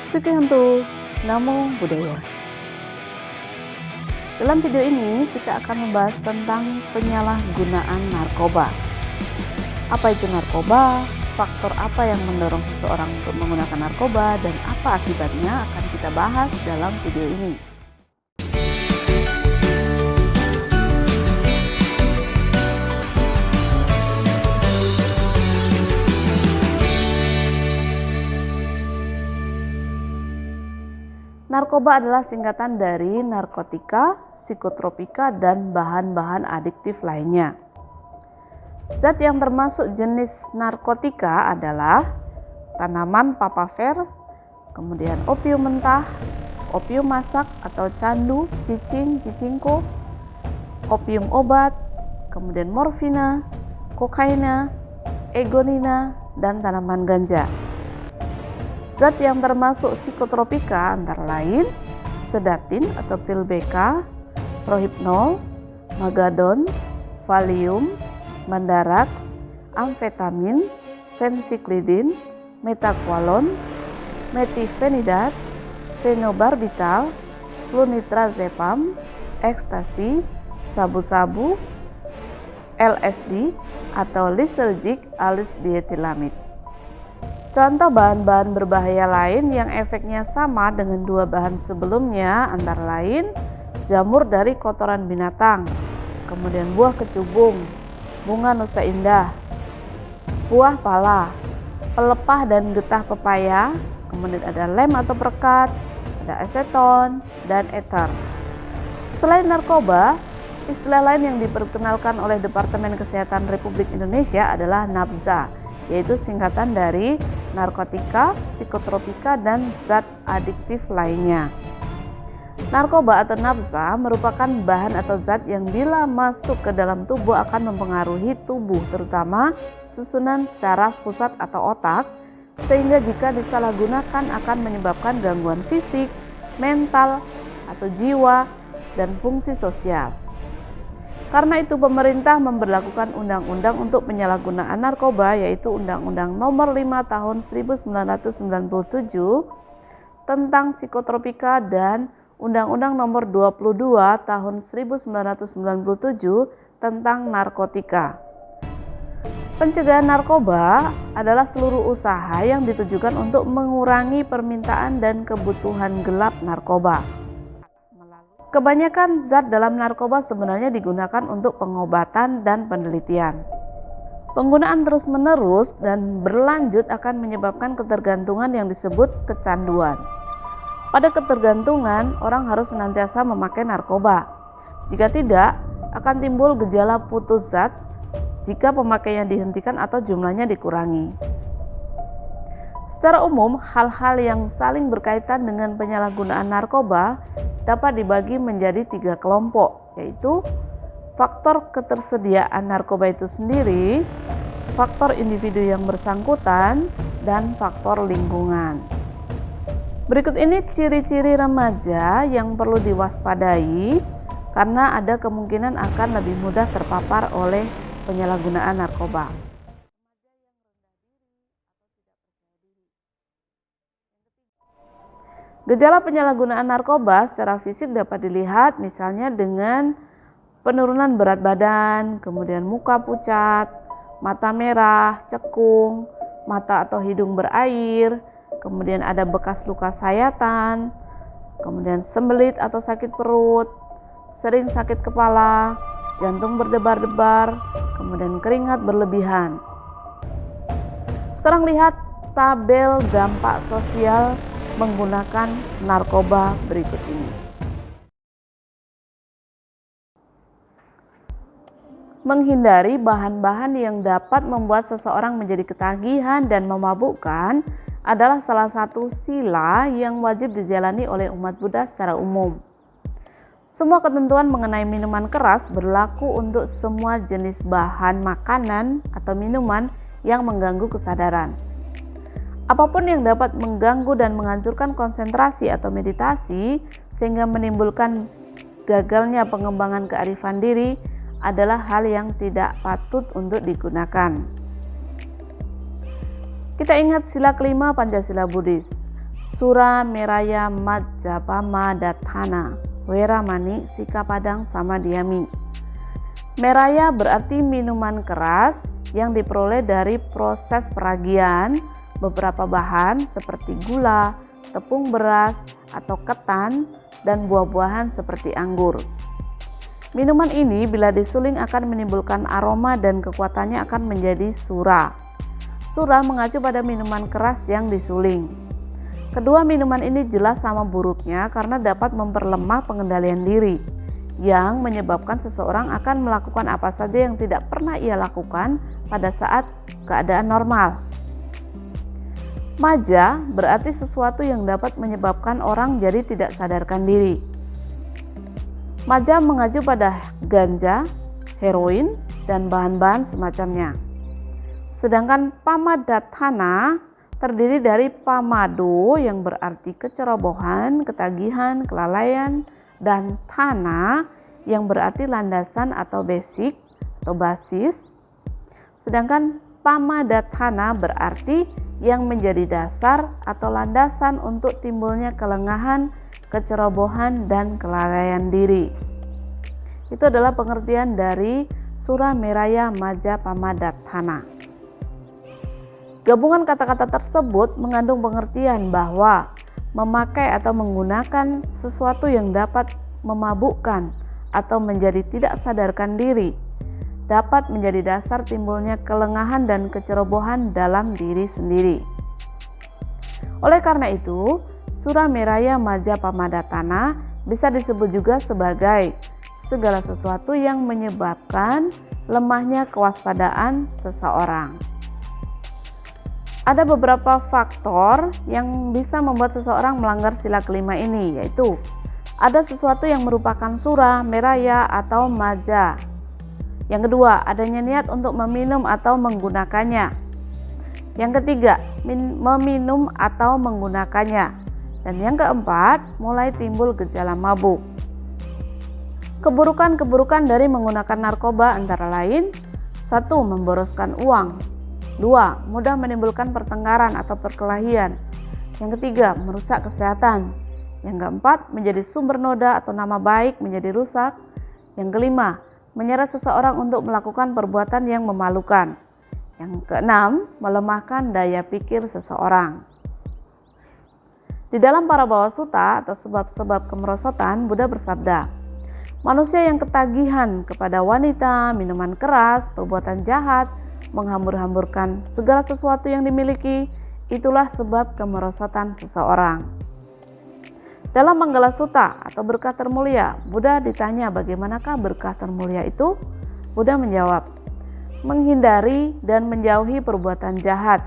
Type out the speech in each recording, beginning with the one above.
Sukihanto, Namo Buddhaya. Dalam video ini kita akan membahas tentang penyalahgunaan narkoba. Apa itu narkoba? Faktor apa yang mendorong seseorang untuk menggunakan narkoba dan apa akibatnya akan kita bahas dalam video ini. Narkoba adalah singkatan dari narkotika, psikotropika, dan bahan-bahan adiktif lainnya. Zat yang termasuk jenis narkotika adalah tanaman papaver, kemudian opium mentah, opium masak atau candu, cicing, cicingko, opium obat, kemudian morfina, kokaina, egonina, dan tanaman ganja. Zat yang termasuk psikotropika antara lain sedatin atau pil BK, rohypnol, magadon, valium, mandarax, amfetamin, fensiklidin, metaqualon, metilfenidat, fenobarbital, flunitrazepam, ekstasi, sabu-sabu, LSD atau lysergic alias dietilamid. Contoh bahan-bahan berbahaya lain yang efeknya sama dengan dua bahan sebelumnya antara lain jamur dari kotoran binatang, kemudian buah kecubung, bunga nusa indah, buah pala, pelepah dan getah pepaya, kemudian ada lem atau perekat, ada aseton, dan ether. Selain narkoba, istilah lain yang diperkenalkan oleh Departemen Kesehatan Republik Indonesia adalah NABZA, yaitu singkatan dari narkotika, psikotropika, dan zat adiktif lainnya. Narkoba atau nafza merupakan bahan atau zat yang bila masuk ke dalam tubuh akan mempengaruhi tubuh, terutama susunan saraf pusat atau otak, sehingga jika disalahgunakan akan menyebabkan gangguan fisik, mental, atau jiwa, dan fungsi sosial. Karena itu pemerintah memberlakukan undang-undang untuk penyalahgunaan narkoba, yaitu Undang-Undang Nomor 5 Tahun 1997 tentang psikotropika dan Undang-Undang Nomor 22 Tahun 1997 tentang narkotika. Pencegahan narkoba adalah seluruh usaha yang ditujukan untuk mengurangi permintaan dan kebutuhan gelap narkoba. Kebanyakan zat dalam narkoba sebenarnya digunakan untuk pengobatan dan penelitian. Penggunaan terus-menerus dan berlanjut akan menyebabkan ketergantungan yang disebut kecanduan. Pada ketergantungan, orang harus senantiasa memakai narkoba. Jika tidak, akan timbul gejala putus zat jika pemakaiannya dihentikan atau jumlahnya dikurangi. Secara umum, hal-hal yang saling berkaitan dengan penyalahgunaan narkoba dapat dibagi menjadi 3 kelompok, yaitu faktor ketersediaan narkoba itu sendiri, faktor individu yang bersangkutan, dan faktor lingkungan. Berikut ini ciri-ciri remaja yang perlu diwaspadai karena ada kemungkinan akan lebih mudah terpapar oleh penyalahgunaan narkoba. Gejala penyalahgunaan narkoba secara fisik dapat dilihat misalnya dengan penurunan berat badan, kemudian muka pucat, mata merah, cekung, mata atau hidung berair, kemudian ada bekas luka sayatan, kemudian sembelit atau sakit perut, sering sakit kepala, jantung berdebar-debar, kemudian keringat berlebihan. Sekarang lihat tabel dampak sosial menggunakan narkoba berikut ini. Menghindari bahan-bahan yang dapat membuat seseorang menjadi ketagihan dan memabukkan adalah salah satu sila yang wajib dijalani oleh umat Buddha secara umum. Semua ketentuan mengenai minuman keras berlaku untuk semua jenis bahan makanan atau minuman yang mengganggu kesadaran. Apapun yang dapat mengganggu dan menghancurkan konsentrasi atau meditasi sehingga menimbulkan gagalnya pengembangan kearifan diri adalah hal yang tidak patut untuk digunakan. Kita ingat sila kelima Pancasila Buddhis, Sura Meraya Majapama Dathana, Weramani Sikapadang Samadhyami. Meraya berarti minuman keras yang diperoleh dari proses peragian beberapa bahan seperti gula, tepung beras atau ketan, dan buah-buahan seperti anggur. Minuman ini bila disuling akan menimbulkan aroma dan kekuatannya akan menjadi sura. Sura mengacu pada minuman keras yang disuling. Kedua minuman ini jelas sama buruknya karena dapat memperlemah pengendalian diri, yang menyebabkan seseorang akan melakukan apa saja yang tidak pernah ia lakukan pada saat keadaan normal. Maja berarti sesuatu yang dapat menyebabkan orang jadi tidak sadarkan diri. Maja mengacu pada ganja, heroin, dan bahan-bahan semacamnya. Sedangkan pamadathana terdiri dari pamado yang berarti kecerobohan, ketagihan, kelalaian, dan thana yang berarti landasan atau basic atau basis. Sedangkan pamadathana berarti yang menjadi dasar atau landasan untuk timbulnya kelengahan, kecerobohan, dan kelalaian diri. Itu adalah pengertian dari Sura Meraya Majapamadathana. Gabungan kata-kata tersebut mengandung pengertian bahwa memakai atau menggunakan sesuatu yang dapat memabukkan atau menjadi tidak sadarkan diri dapat menjadi dasar timbulnya kelengahan dan kecerobohan dalam diri sendiri. Oleh karena itu, Sura Meraya Majapamadathana bisa disebut juga sebagai segala sesuatu yang menyebabkan lemahnya kewaspadaan seseorang. Ada beberapa faktor yang bisa membuat seseorang melanggar sila kelima ini, yaitu ada sesuatu yang merupakan sura, meraya, atau maja. Yang kedua, adanya niat untuk meminum atau menggunakannya. Yang ketiga, meminum atau menggunakannya. Dan yang keempat, mulai timbul gejala mabuk. Keburukan-keburukan dari menggunakan narkoba antara lain: 1. Memboroskan uang. 2. Mudah menimbulkan pertengkaran atau perkelahian. Yang ketiga, merusak kesehatan. Yang keempat, menjadi sumber noda atau nama baik menjadi rusak. Yang kelima, menyeret seseorang untuk melakukan perbuatan yang memalukan. Yang keenam, melemahkan daya pikir seseorang. Di dalam Parabhawa Sutta atau sebab-sebab kemerosotan, Buddha bersabda, manusia yang ketagihan kepada wanita, minuman keras, perbuatan jahat, menghambur-hamburkan segala sesuatu yang dimiliki, itulah sebab kemerosotan seseorang. Dalam Manggala Sutta atau berkah termulia, Buddha ditanya bagaimanakah berkah termulia itu? Buddha menjawab, menghindari dan menjauhi perbuatan jahat,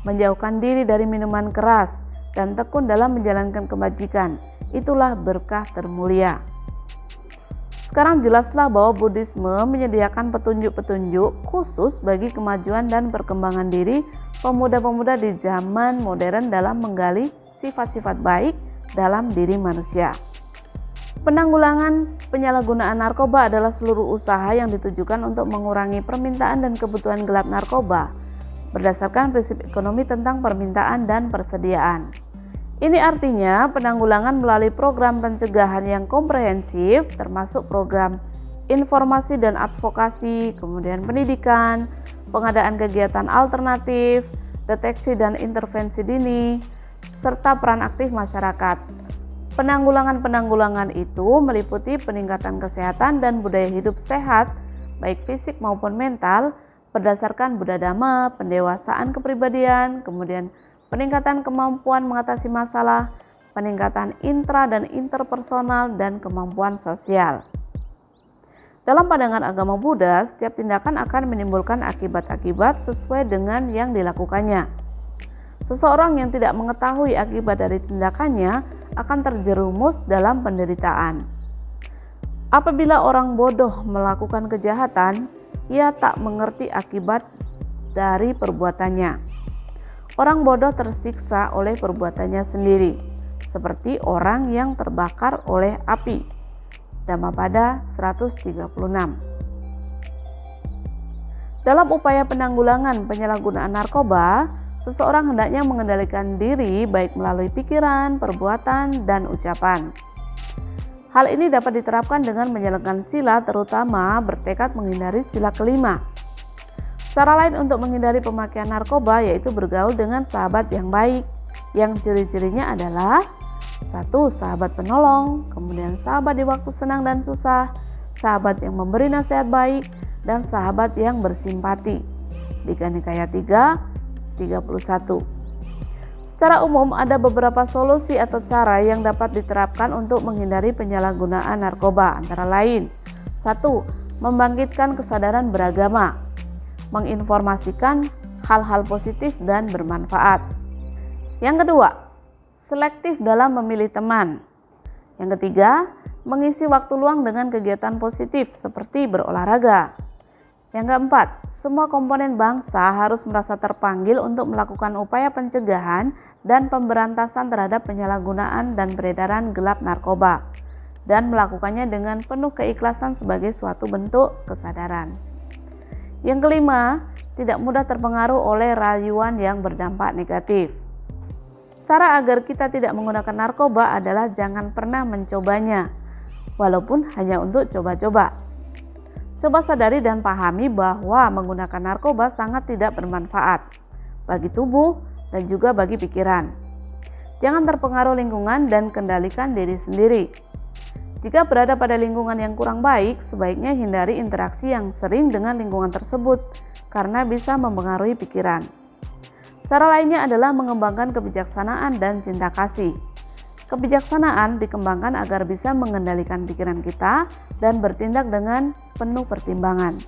menjauhkan diri dari minuman keras, dan tekun dalam menjalankan kebajikan, itulah berkah termulia. Sekarang jelaslah bahwa Buddhisme menyediakan petunjuk-petunjuk khusus bagi kemajuan dan perkembangan diri pemuda-pemuda di zaman modern dalam menggali sifat-sifat baik dalam diri manusia. Penanggulangan penyalahgunaan narkoba adalah seluruh usaha yang ditujukan untuk mengurangi permintaan dan kebutuhan gelap narkoba berdasarkan prinsip ekonomi tentang permintaan dan persediaan. Ini artinya penanggulangan melalui program pencegahan yang komprehensif termasuk program informasi dan advokasi, kemudian pendidikan, pengadaan kegiatan alternatif, deteksi dan intervensi dini, serta peran aktif masyarakat. Penanggulangan itu meliputi peningkatan kesehatan dan budaya hidup sehat, baik fisik maupun mental, berdasarkan Buddha Dhamma, pendewasaan kepribadian, kemudian peningkatan kemampuan mengatasi masalah, peningkatan intra dan interpersonal, dan kemampuan sosial. Dalam pandangan agama Buddha, setiap tindakan akan menimbulkan akibat-akibat sesuai dengan yang dilakukannya. Seseorang yang tidak mengetahui akibat dari tindakannya akan terjerumus dalam penderitaan. Apabila orang bodoh melakukan kejahatan, ia tak mengerti akibat dari perbuatannya. Orang bodoh tersiksa oleh perbuatannya sendiri, seperti orang yang terbakar oleh api. Dhammapada 136. Dalam upaya penanggulangan penyalahgunaan narkoba, seseorang hendaknya mengendalikan diri baik melalui pikiran, perbuatan, dan ucapan. Hal ini dapat diterapkan dengan menjalankan sila, terutama bertekad menghindari sila kelima. Cara lain untuk menghindari pemakaian narkoba yaitu bergaul dengan sahabat yang baik, yang ciri-cirinya adalah 1. Sahabat penolong, kemudian sahabat di waktu senang dan susah, sahabat yang memberi nasihat baik, dan sahabat yang bersimpati. Dika Nikaya 3:31. Secara umum ada beberapa solusi atau cara yang dapat diterapkan untuk menghindari penyalahgunaan narkoba, antara lain 1. Membangkitkan kesadaran beragama, menginformasikan hal-hal positif dan bermanfaat. Yang kedua, selektif dalam memilih teman. Yang ketiga, mengisi waktu luang dengan kegiatan positif seperti berolahraga. Yang keempat, semua komponen bangsa harus merasa terpanggil untuk melakukan upaya pencegahan dan pemberantasan terhadap penyalahgunaan dan peredaran gelap narkoba, dan melakukannya dengan penuh keikhlasan sebagai suatu bentuk kesadaran. Yang kelima, tidak mudah terpengaruh oleh rayuan yang berdampak negatif. Cara agar kita tidak menggunakan narkoba adalah jangan pernah mencobanya, walaupun hanya untuk coba-coba. Coba sadari dan pahami bahwa menggunakan narkoba sangat tidak bermanfaat bagi tubuh dan juga bagi pikiran. Jangan terpengaruh lingkungan dan kendalikan diri sendiri. Jika berada pada lingkungan yang kurang baik, sebaiknya hindari interaksi yang sering dengan lingkungan tersebut karena bisa mempengaruhi pikiran. Cara lainnya adalah mengembangkan kebijaksanaan dan cinta kasih. Kebijaksanaan dikembangkan agar bisa mengendalikan pikiran kita dan bertindak dengan penuh pertimbangan.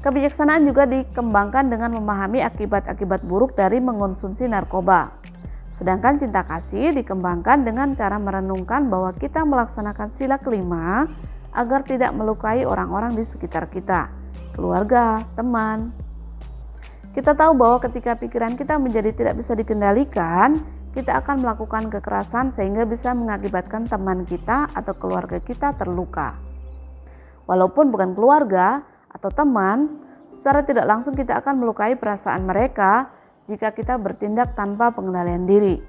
Kebijaksanaan juga dikembangkan dengan memahami akibat-akibat buruk dari mengonsumsi narkoba. Sedangkan cinta kasih dikembangkan dengan cara merenungkan bahwa kita melaksanakan sila kelima agar tidak melukai orang-orang di sekitar kita, keluarga, teman. Kita tahu bahwa ketika pikiran kita menjadi tidak bisa dikendalikan, kita akan melakukan kekerasan sehingga bisa mengakibatkan teman kita atau keluarga kita terluka. Walaupun bukan keluarga atau teman, secara tidak langsung kita akan melukai perasaan mereka jika kita bertindak tanpa pengendalian diri.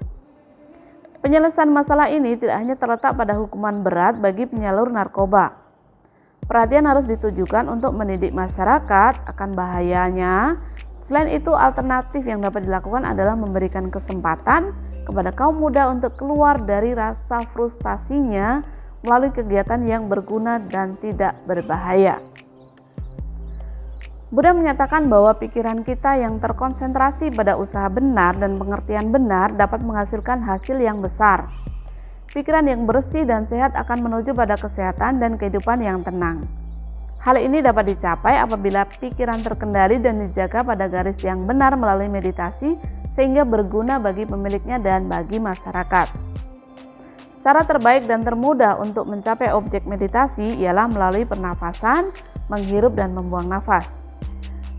Penyelesaian masalah ini tidak hanya terletak pada hukuman berat bagi penyalur narkoba. Perhatian harus ditujukan untuk mendidik masyarakat akan bahayanya. Selain itu, alternatif yang dapat dilakukan adalah memberikan kesempatan kepada kaum muda untuk keluar dari rasa frustasinya melalui kegiatan yang berguna dan tidak berbahaya. Buddha menyatakan bahwa pikiran kita yang terkonsentrasi pada usaha benar dan pengertian benar dapat menghasilkan hasil yang besar. Pikiran yang bersih dan sehat akan menuju pada kesehatan dan kehidupan yang tenang. Hal ini dapat dicapai apabila pikiran terkendali dan dijaga pada garis yang benar melalui meditasi sehingga berguna bagi pemiliknya dan bagi masyarakat. Cara terbaik dan termudah untuk mencapai objek meditasi ialah melalui pernafasan, menghirup dan membuang nafas.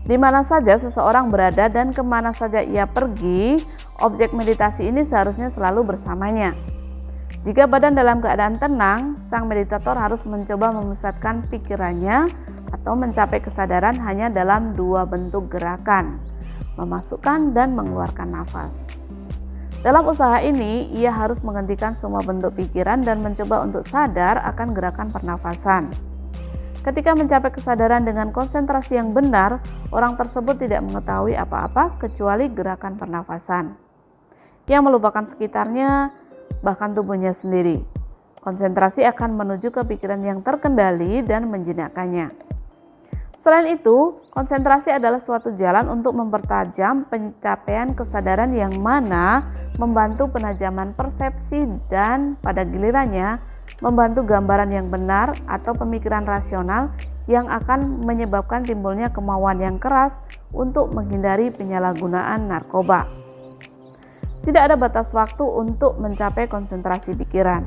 Di mana saja seseorang berada dan kemana saja ia pergi, objek meditasi ini seharusnya selalu bersamanya. Jika badan dalam keadaan tenang, sang meditator harus mencoba memusatkan pikirannya atau mencapai kesadaran hanya dalam dua bentuk gerakan, memasukkan dan mengeluarkan nafas. Dalam usaha ini, ia harus menghentikan semua bentuk pikiran dan mencoba untuk sadar akan gerakan pernafasan. Ketika mencapai kesadaran dengan konsentrasi yang benar, orang tersebut tidak mengetahui apa-apa kecuali gerakan pernafasan. Ia melupakan sekitarnya, bahkan tubuhnya sendiri. Konsentrasi akan menuju ke pikiran yang terkendali dan menjinakkannya. Selain itu, konsentrasi adalah suatu jalan untuk mempertajam pencapaian kesadaran yang mana membantu penajaman persepsi dan pada gilirannya membantu gambaran yang benar atau pemikiran rasional yang akan menyebabkan timbulnya kemauan yang keras untuk menghindari penyalahgunaan narkoba. Tidak ada batas waktu untuk mencapai konsentrasi pikiran.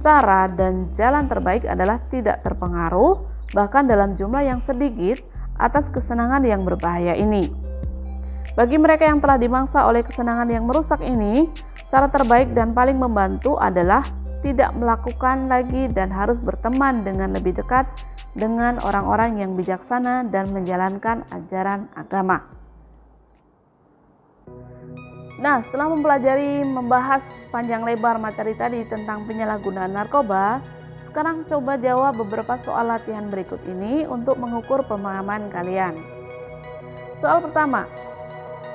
Cara dan jalan terbaik adalah tidak terpengaruh, bahkan dalam jumlah yang sedikit, atas kesenangan yang berbahaya ini. Bagi mereka yang telah dimangsa oleh kesenangan yang merusak ini, cara terbaik dan paling membantu adalah tidak melakukan lagi dan harus berteman dengan lebih dekat dengan orang-orang yang bijaksana dan menjalankan ajaran agama. Nah, setelah membahas panjang lebar materi tadi tentang penyalahgunaan narkoba, sekarang coba jawab beberapa soal latihan berikut ini untuk mengukur pemahaman kalian. Soal pertama,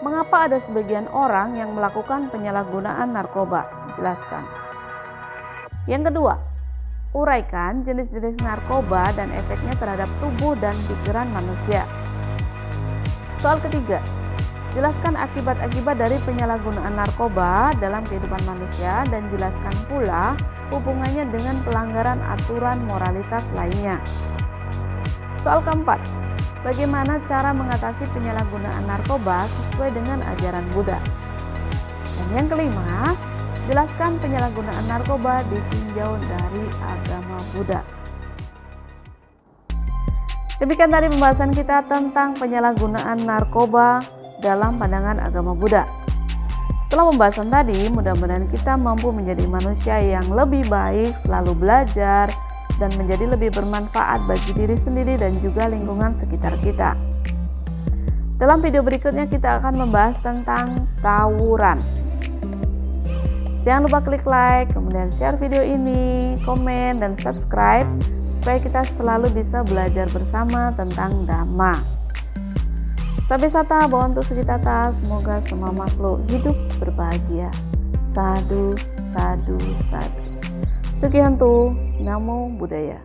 mengapa ada sebagian orang yang melakukan penyalahgunaan narkoba? Jelaskan. Yang kedua, uraikan jenis-jenis narkoba dan efeknya terhadap tubuh dan pikiran manusia. Soal ketiga, jelaskan akibat-akibat dari penyalahgunaan narkoba dalam kehidupan manusia dan jelaskan pula hubungannya dengan pelanggaran aturan moralitas lainnya. Soal keempat, bagaimana cara mengatasi penyalahgunaan narkoba sesuai dengan ajaran Buddha? Dan yang kelima, jelaskan penyalahgunaan narkoba ditinjau dari agama Buddha. Demikian tadi pembahasan kita tentang penyalahgunaan narkoba dalam pandangan agama Buddha. Setelah pembahasan tadi, mudah-mudahan kita mampu menjadi manusia yang lebih baik, selalu belajar, dan menjadi lebih bermanfaat bagi diri sendiri dan juga lingkungan sekitar kita. Dalam video berikutnya kita akan membahas tentang tawuran. Jangan lupa klik like, kemudian share video ini, komen, dan subscribe supaya kita selalu bisa belajar bersama tentang Dhamma. Sabe sata, Bhavantu Sukhitata, semoga semua makhluk hidup berbahagia. Sadhu, sadhu, sadhu. Sukhihantu, Namo Buddhaya.